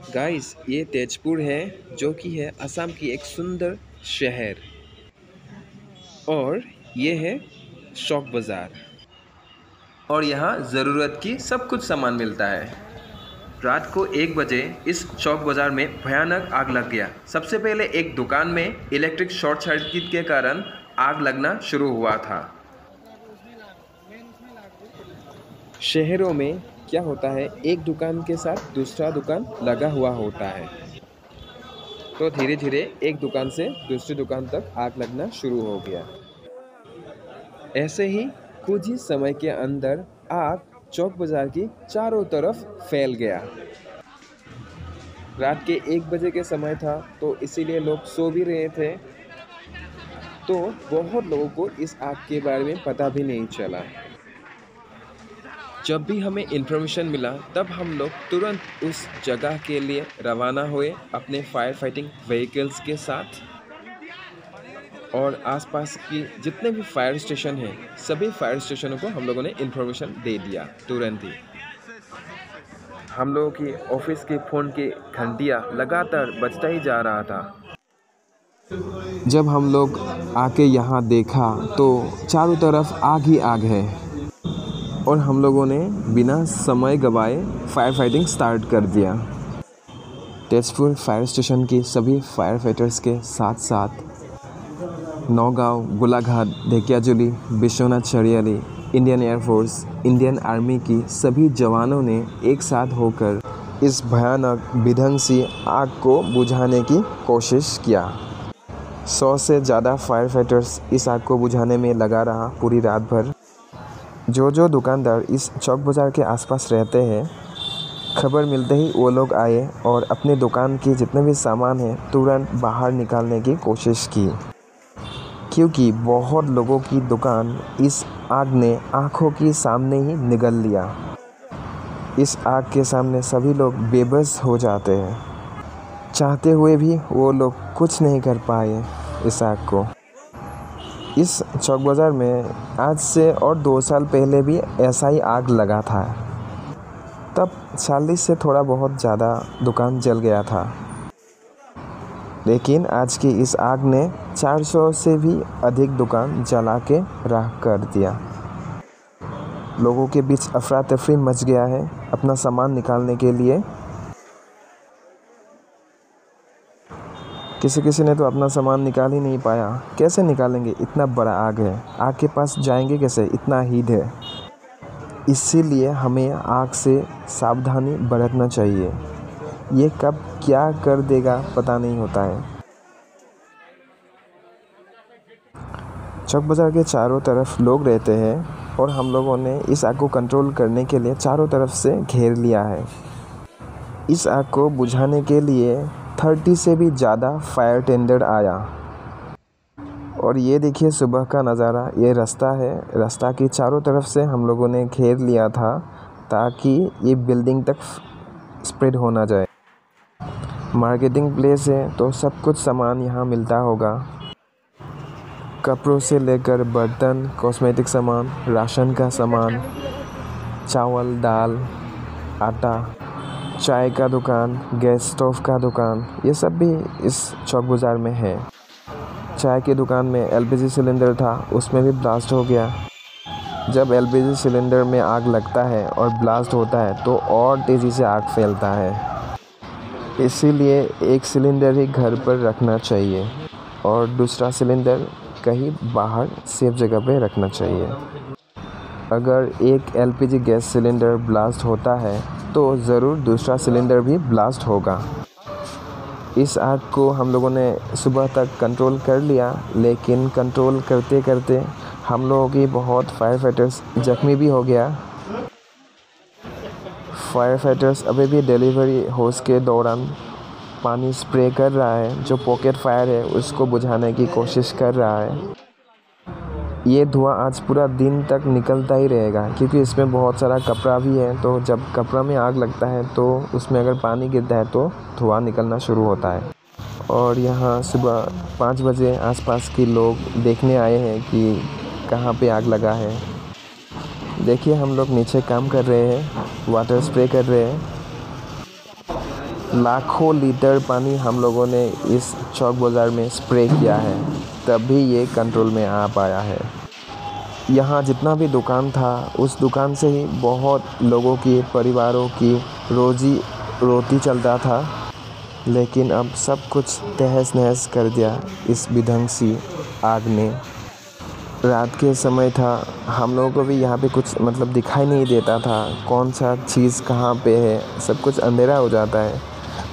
Guys ये तेजपुर है जो कि है असम की एक सुंदर शहर। और ये है शौक बाज़ार। और यहाँ ज़रूरत की सब कुछ सामान मिलता है। रात को 1 बजे इस चौक बाज़ार में भयानक आग लग गया। सबसे पहले एक दुकान में इलेक्ट्रिक शॉर्ट सर्किट के कारण आग लगना शुरू हुआ था। शहरों में क्या होता है, एक दुकान के साथ दूसरा दुकान लगा हुआ होता है, तो धीरे धीरे एक दुकान से दूसरी दुकान तक आग लगना शुरू हो गया। ऐसे ही कुछ ही समय के अंदर आग चौक बाजार की चारों तरफ फैल गया। रात के 1 बजे के समय था, तो इसीलिए लोग सो भी रहे थे, तो बहुत लोगों को इस आग के बारे में पता भी नहीं चला। जब भी हमें इन्फॉर्मेशन मिला तब हम लोग तुरंत उस जगह के लिए रवाना हुए अपने फायर फाइटिंग व्हीकल्स के साथ। और आसपास की जितने भी फायर स्टेशन हैं, सभी फायर स्टेशनों को हम लोगों ने इन्फॉर्मेशन दे दिया तुरंत ही। हम लोगों की ऑफिस के फ़ोन की घंटियाँ लगातार बजता ही जा रहा था। जब हम लोग आके यहाँ देखा तो चारों तरफ आग ही आग है, और हम लोगों ने बिना समय गवाए फायर फाइटिंग स्टार्ट कर दिया। तेजपुर फायर स्टेशन की सभी फायर फाइटर्स के साथ साथ Naugaon, Golaghat, Dhekiajuli, Vishwanath Chariali, Indian air force, Indian army की सभी जवानों ने एक साथ होकर इस भयानक विध्वंसी आग को बुझाने की कोशिश किया। 100 से ज़्यादा फायर फाइटर्स इस आग को बुझाने में लगा रहा पूरी रात भर। जो दुकानदार इस चौक बाज़ार के आसपास रहते हैं, खबर मिलते ही वो लोग आए और अपने दुकान के जितने भी सामान हैं तुरंत बाहर निकालने की कोशिश की, क्योंकि बहुत लोगों की दुकान इस आग ने आँखों के सामने ही निगल लिया। इस आग के सामने सभी लोग बेबस हो जाते हैं, चाहते हुए भी वो लोग कुछ नहीं कर पाए इस आग को। इस चौक बाज़ार में आज से और 2 साल पहले भी ऐसा ही आग लगा था। तब 40 से थोड़ा बहुत ज़्यादा दुकान जल गया था, लेकिन आज की इस आग ने 400 से भी अधिक दुकान जला के राख कर दिया। लोगों के बीच अफरा तफरी मच गया है अपना सामान निकालने के लिए। किसी ने तो अपना सामान निकाल ही नहीं पाया। कैसे निकालेंगे, इतना बड़ा आग है, आग के पास जाएंगे कैसे, इतना हीट है। इसीलिए हमें आग से सावधानी बरतना चाहिए। ये कब क्या कर देगा पता नहीं होता है। चौक बाज़ार के चारों तरफ लोग रहते हैं, और हम लोगों ने इस आग को कंट्रोल करने के लिए चारों तरफ से घेर लिया है। इस आग को बुझाने के लिए 30 से भी ज़्यादा फायर टेंडर आया। और ये देखिए सुबह का नज़ारा, ये रास्ता है, रास्ता के चारों तरफ से हम लोगों ने घेर लिया था ताकि ये बिल्डिंग तक स्प्रेड हो ना जाए। मार्केटिंग प्लेस है तो सब कुछ सामान यहाँ मिलता होगा, कपड़ों से लेकर बर्तन, कॉस्मेटिक सामान, राशन का सामान, चावल, दाल, आटा, चाय का दुकान, गैस स्टोव का दुकान, ये सब भी इस चौक बाज़ार में है। चाय की दुकान में एलपीजी सिलेंडर था, उसमें भी ब्लास्ट हो गया। जब एलपीजी सिलेंडर में आग लगता है और ब्लास्ट होता है तो और तेज़ी से आग फैलता है। इसीलिए एक सिलेंडर ही घर पर रखना चाहिए और दूसरा सिलेंडर कहीं बाहर सेफ जगह पे रखना चाहिए। अगर एक एलपीजी गैस सिलेंडर ब्लास्ट होता है तो ज़रूर दूसरा सिलेंडर भी ब्लास्ट होगा। इस आग को हम लोगों ने सुबह तक कंट्रोल कर लिया, लेकिन कंट्रोल करते करते हम लोगों की बहुत फायर फाइटर्स जख्मी भी हो गया। फायर फाइटर्स अभी भी डिलीवरी होस के दौरान पानी स्प्रे कर रहा है, जो पॉकेट फायर है उसको बुझाने की कोशिश कर रहा है। ये धुआं आज पूरा दिन तक निकलता ही रहेगा, क्योंकि इसमें बहुत सारा कपड़ा भी है, तो जब कपड़ा में आग लगता है तो उसमें अगर पानी गिरता है तो धुआं निकलना शुरू होता है। और यहाँ सुबह 5 बजे आसपास के लोग देखने आए हैं कि कहाँ पे आग लगा है। देखिए हम लोग नीचे काम कर रहे हैं, वाटर स्प्रे कर रहे हैं। लाखों लीटर पानी हम लोगों ने इस चौक बाज़ार में स्प्रे किया है, तभी ये कंट्रोल में आ पाया है। यहाँ जितना भी दुकान था, उस दुकान से ही बहुत लोगों की परिवारों की रोजी रोटी चलता था, लेकिन अब सब कुछ तहस नहस कर दिया इस विध्वंसी आग ने। रात के समय था, हम लोगों को भी यहाँ पे कुछ मतलब दिखाई नहीं देता था, कौन सा चीज़ कहाँ पे है, सब कुछ अंधेरा हो जाता है।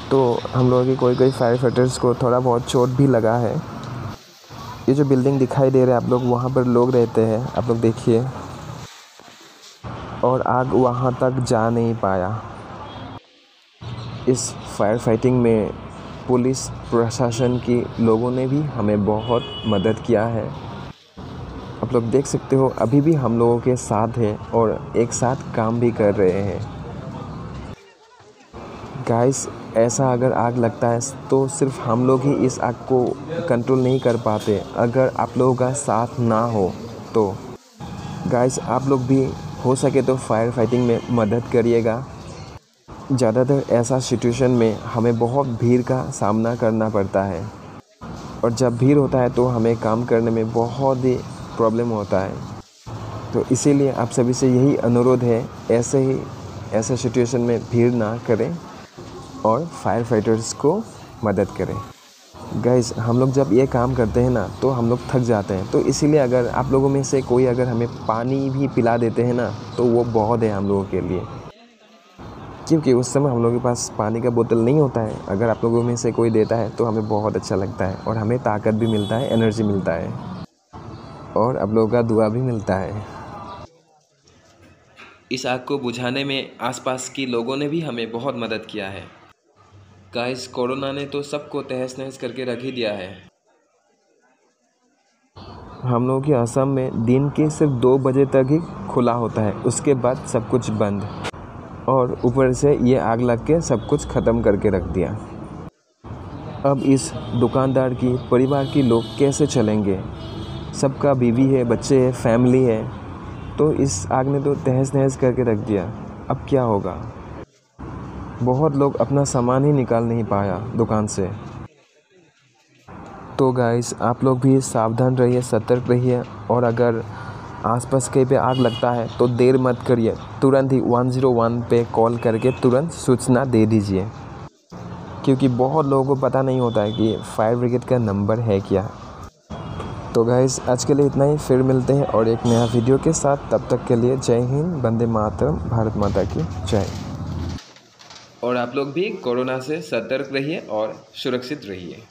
तो हम लोगों के कोई फायर फाइटर्स को थोड़ा बहुत चोट भी लगा है। ये जो बिल्डिंग दिखाई दे रहा है आप लोग, वहाँ पर लोग रहते हैं, आप लोग देखिए, और आग वहाँ तक जा नहीं पाया। इस फायर फाइटिंग में पुलिस प्रशासन की लोगों ने भी हमें बहुत मदद किया है। आप लोग देख सकते हो, अभी भी हम लोगों के साथ है और एक साथ काम भी कर रहे हैं। गाइस, ऐसा अगर आग लगता है तो सिर्फ हम लोग ही इस आग को कंट्रोल नहीं कर पाते, अगर आप लोगों का साथ ना हो तो। गाइस, आप लोग भी हो सके तो फायर फाइटिंग में मदद करिएगा। ज़्यादातर ऐसा सिचुएशन में हमें बहुत भीड़ का सामना करना पड़ता है, और जब भीड़ होता है तो हमें काम करने में बहुत ही प्रॉब्लम होता है। तो इसीलिए आप सभी से यही अनुरोध है, ऐसे सिचुएशन में भीड़ ना करें और फायर फाइटर्स को मदद करें। गाइस, हम लोग जब ये काम करते हैं ना तो हम लोग थक जाते हैं, तो इसीलिए अगर आप लोगों में से कोई अगर हमें पानी भी पिला देते हैं ना तो वो बहुत है हम लोगों के लिए, क्योंकि उस समय हम लोगों के पास पानी का बोतल नहीं होता है। अगर आप लोगों में से कोई देता है तो हमें बहुत अच्छा लगता है, और हमें ताकत भी मिलता है, एनर्जी मिलता है, और आप लोगों का दुआ भी मिलता है। इस आग को बुझाने में आसपास की लोगों ने भी हमें बहुत मदद किया है। गाइस, कोरोना ने तो सबको तहस नहस करके रख ही दिया है। हम लोगों के असम में दिन के सिर्फ 2 बजे तक ही खुला होता है, उसके बाद सब कुछ बंद, और ऊपर से ये आग लग के सब कुछ ख़त्म करके रख दिया। अब इस दुकानदार की परिवार के लोग कैसे चलेंगे? सबका बीवी है, बच्चे हैं, फैमिली है, तो इस आग ने तो तहस नहस करके रख दिया। अब क्या होगा? बहुत लोग अपना सामान ही निकाल नहीं पाया दुकान से। तो गाइस, आप लोग भी सावधान रहिए, सतर्क रहिए, और अगर आसपास कहीं पे आग लगता है तो देर मत करिए, तुरंत ही 101 पे कॉल करके तुरंत सूचना दे दीजिए, क्योंकि बहुत लोगों को पता नहीं होता है कि फायर ब्रिगेड का नंबर है क्या। तो गाइस, आज के लिए इतना ही, फिर मिलते हैं और एक नया वीडियो के साथ। तब तक के लिए जय हिंद, वंदे मातरम, भारत माता की जय। और आप लोग भी कोरोना से सतर्क रहिए और सुरक्षित रहिए।